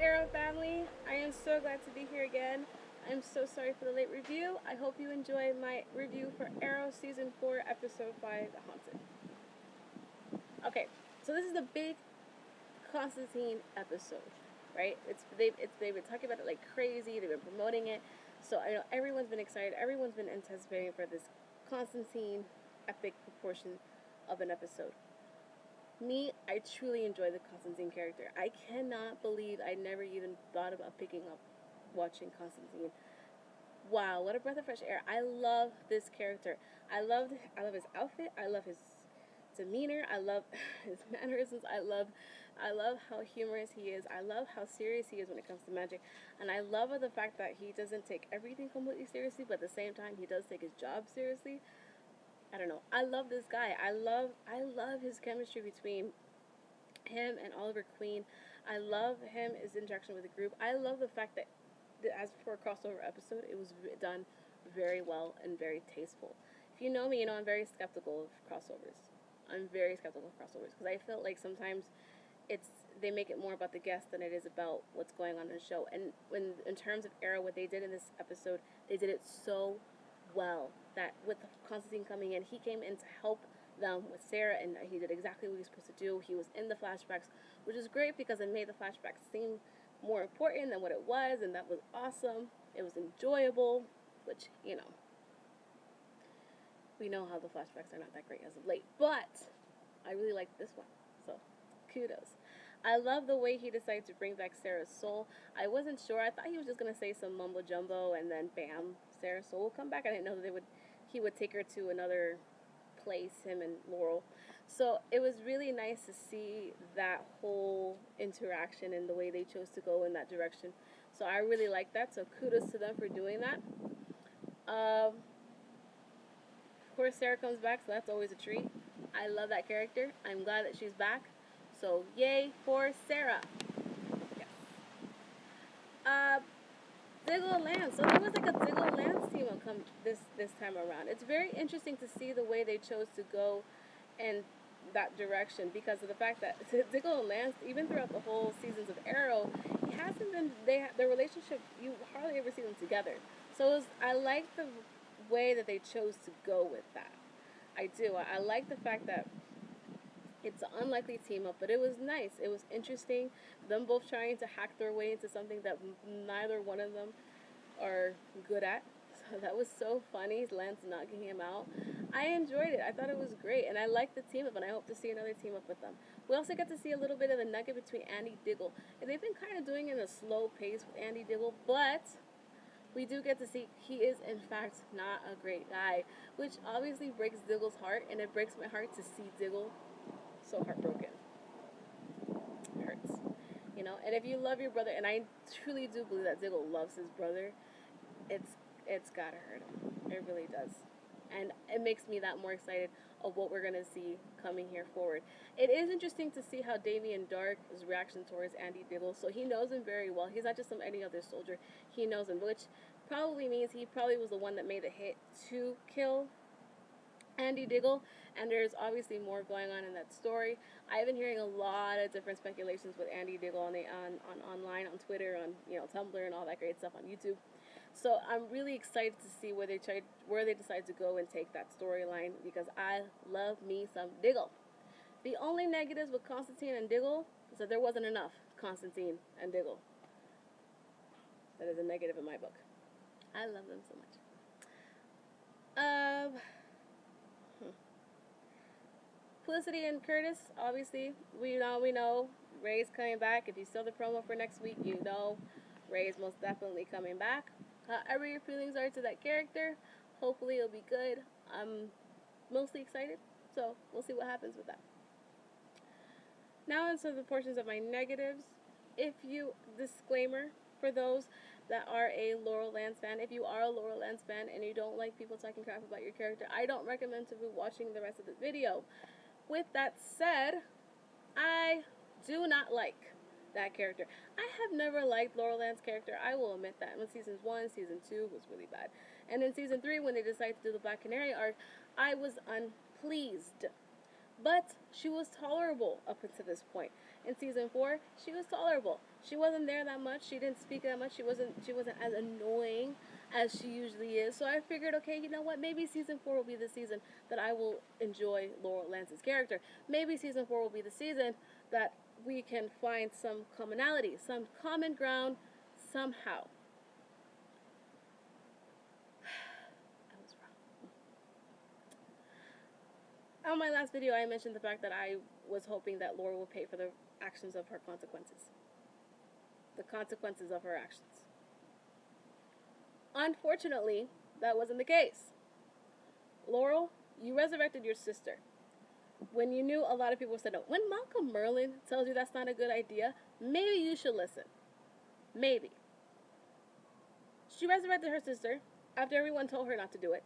Arrow family, I am so glad to be here again. I'm so sorry for the late review. I hope you enjoy my review for Arrow Season 4, Episode 5, The Haunted. Okay, so this is the big Constantine episode, right? They've been talking about it like crazy. They've been promoting it, so I know everyone's been excited. Everyone's been anticipating for this Constantine epic proportion of an episode. Me, I truly enjoy the Constantine character. I cannot believe I never even thought about picking up watching Constantine. Wow, what a breath of fresh air. I love this character. I love his outfit. I love his demeanor. I love his mannerisms. I love how humorous he is. I love how serious he is when it comes to magic. And I love the fact that he doesn't take everything completely seriously, but at the same time he does take his job seriously. I don't know. I love this guy. I love his chemistry between him and Oliver Queen. I love him, his interaction with the group. I love the fact that as for a crossover episode, it was done very well and very tasteful. If you know me, you know I'm very skeptical of crossovers. I'm very skeptical of crossovers because I feel like sometimes it's they make it more about the guest than it is about what's going on in the show. And when in terms of Arrow, what they did in this episode, they did it so well that with Constantine coming in, he came in to help them with Sarah, and he did exactly what he was supposed to do. He was in the flashbacks, which is great because it made the flashbacks seem more important than what it was, and that was awesome. It was enjoyable, which, we know how the flashbacks are not that great as of late, but I really liked this one, so kudos. I love the way he decided to bring back Sarah's soul. I wasn't sure. I thought he was just gonna say some mumbo jumbo and then bam, Sarah's soul will come back. I didn't know that he would take her to another place, him and Laurel. So it was really nice to see that whole interaction and the way they chose to go in that direction. So I really like that. So kudos to them for doing that. Of course, Sarah comes back, so that's always a treat. I love that character. I'm glad that she's back. So yay for Sarah. Yes. Uh, Diggle and Lance. So there was like a Diggle and Lance team up come this time around. It's very interesting to see the way they chose to go in that direction because of the fact that Diggle and Lance, even throughout the whole seasons of Arrow, it hasn't been their relationship. You hardly ever see them together. So I like the way that they chose to go with that. I do. I like the fact that it's an unlikely team up, but it was nice. It was interesting. Them both trying to hack their way into something that neither one of them are good at. So that was so funny, Lance knocking him out. I enjoyed it. I thought it was great, and I like the team up, and I hope to see another team up with them. We also get to see a little bit of the nugget between Andy Diggle, and they've been kind of doing it in a slow pace with Andy Diggle, but we do get to see he is in fact not a great guy, which obviously breaks Diggle's heart, and it breaks my heart to see Diggle so heartbroken. It hurts. And if you love your brother, and I truly do believe that Diggle loves his brother, it's gotta hurt him. It really does. And it makes me that more excited of what we're gonna see coming here forward. It is interesting to see how Damien Dark's reaction towards Andy Diggle. So he knows him very well. He's not just any other soldier. He knows him, which probably means he probably was the one that made the hit to kill Andy Diggle, and there's obviously more going on in that story. I've been hearing a lot of different speculations with Andy Diggle on online, on Twitter, on Tumblr, and all that great stuff on YouTube. So I'm really excited to see where they decide to go and take that storyline because I love me some Diggle. The only negatives with Constantine and Diggle is that there wasn't enough Constantine and Diggle. That is a negative in my book. I love them so much. Felicity and Curtis, obviously, we know Ray's coming back. If you saw the promo for next week, you know Ray is most definitely coming back. However your feelings are to that character, hopefully it'll be good. I'm mostly excited, so we'll see what happens with that. Now into the portions of my negatives. Disclaimer for those that are a Laurel Lance fan, if you are a Laurel Lance fan and you don't like people talking crap about your character, I don't recommend to be watching the rest of the video. With that said, I do not like that character. I have never liked Laurel Lance's character. I will admit that. In seasons 1, season 2 was really bad. And in season 3, when they decided to do the Black Canary arc, I was unpleased. But she was tolerable up until this point. in season 4, she was tolerable. She wasn't there that much. She didn't speak that much. She wasn't as annoying as she usually is. So I figured, okay, you know what? Maybe season 4 will be the season that I will enjoy Laurel Lance's character. Maybe season 4 will be the season that we can find some commonality, some common ground somehow. I was wrong. On my last video, I mentioned the fact that I was hoping that Laura will pay for the actions of her consequences. The consequences of her actions. Unfortunately, that wasn't the case. Laurel, you resurrected your sister. When you knew a lot of people said no. When Malcolm Merlyn tells you that's not a good idea, maybe you should listen. Maybe. She resurrected her sister after everyone told her not to do it,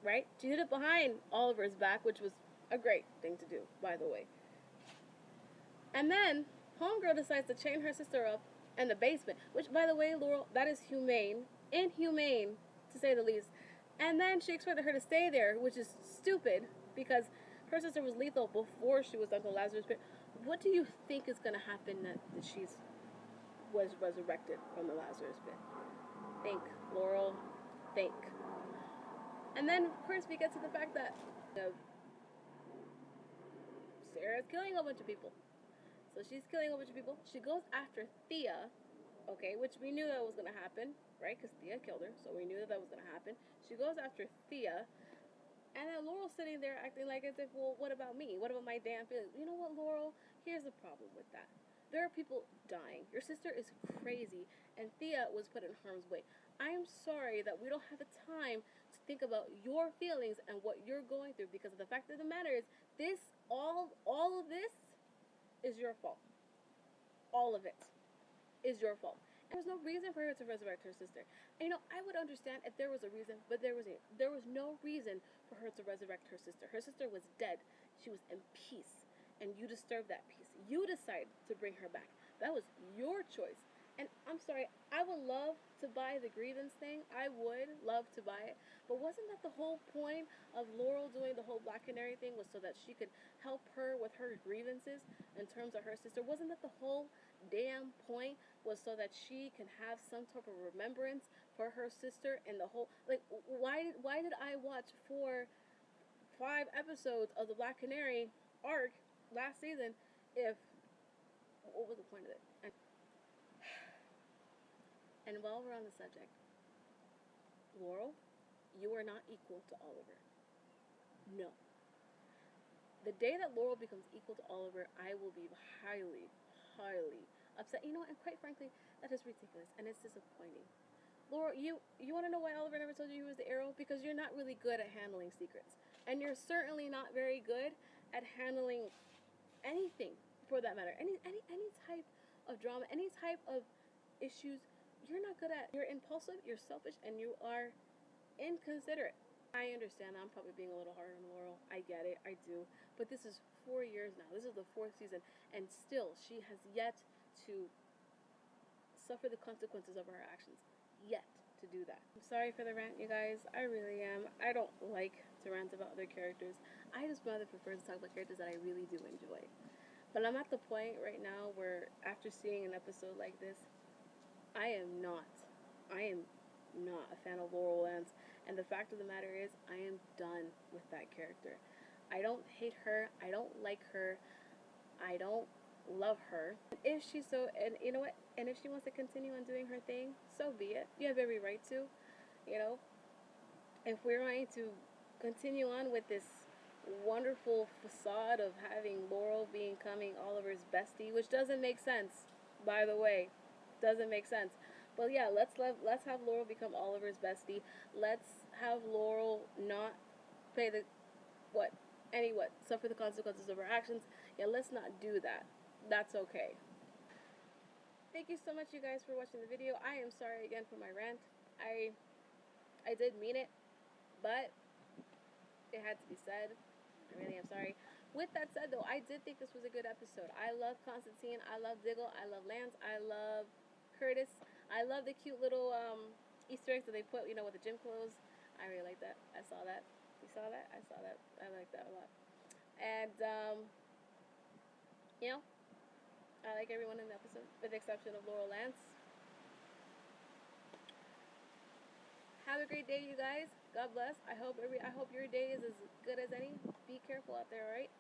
right? She did it behind Oliver's back, which was a great thing to do, by the way. And then Homegirl decides to chain her sister up in the basement, which, by the way, Laurel, that is humane, inhumane, to say the least. And then she expected her to stay there, which is stupid, because her sister was lethal before she was done to Lazarus Pit. What do you think is going to happen that she was resurrected from the Lazarus Pit? Think, Laurel, think. And then, of course, we get to the fact that Sarah's killing a bunch of people. So she's killing a bunch of people. She goes after Thea, okay, which we knew that was going to happen, right? Because Thea killed her, so we knew that was going to happen. She goes after Thea, and then Laurel's sitting there acting like as if, well, what about me? What about my damn feelings? You know what, Laurel? Here's the problem with that. There are people dying. Your sister is crazy, and Thea was put in harm's way. I am sorry that we don't have the time to think about your feelings and what you're going through, because the fact of the matter is, all of this is your fault. All of it is your fault. And there's no reason for her to resurrect her sister. And, I would understand if there was a reason, but there was no reason for her to resurrect her sister. Her sister was dead. She was in peace, and you disturbed that peace. You decided to bring her back. That was your choice. And I'm sorry, I would love to buy the grievance thing. I would love to buy it. But wasn't that the whole point of Laurel doing the whole Black Canary thing, was so that she could help her with her grievances in terms of her sister? Wasn't that the whole damn point, was so that she can have some type of remembrance for her sister? And the whole, like, why did I watch 5 episodes of the Black Canary arc last season if, what was the point of it? And while we're on the subject, Laurel, you are not equal to Oliver. No. The day that Laurel becomes equal to Oliver, I will be highly, highly upset. And quite frankly, that is ridiculous, and it's disappointing. Laurel, you want to know why Oliver never told you he was the arrow? Because you're not really good at handling secrets. And you're certainly not very good at handling anything, for that matter. Any type of drama, any type of issues, you're not good at. You're impulsive, you're selfish, and you are inconsiderate. I understand I'm probably being a little hard on Laurel. I get it, I do. But this is 4 years now. This is the 4th season, and still she has yet to suffer the consequences of her actions. Yet to do that. I'm sorry for the rant, you guys. I really am. I don't like to rant about other characters. I just rather prefer to talk about characters that I really do enjoy. But I'm at the point right now where, after seeing an episode like this, I am not a fan of Laurel Lance, and the fact of the matter is, I am done with that character. I don't hate her, I don't like her, I don't love her. If she's and you know what, and if she wants to continue on doing her thing, so be it. You have every right to, if we're going to continue on with this wonderful facade of having Laurel becoming Oliver's bestie, which doesn't make sense, by the way, doesn't make sense. But yeah, let's have Laurel become Oliver's bestie. Let's have Laurel not pay suffer the consequences of her actions. Yeah, let's not do that. That's okay. Thank you so much, you guys, for watching the video. I am sorry again for my rant. I did mean it, but it had to be said. I really am sorry. With that said, though, I did think this was a good episode. I love Constantine. I love Diggle. I love Lance. I love Curtis. I love the cute little Easter eggs that they put, with the gym clothes. I really like that. I saw that. You saw that? I saw that. I like that a lot. And, I like everyone in the episode, with the exception of Laurel Lance. Have a great day, you guys. God bless. I hope your day is as good as any. Be careful out there, alright?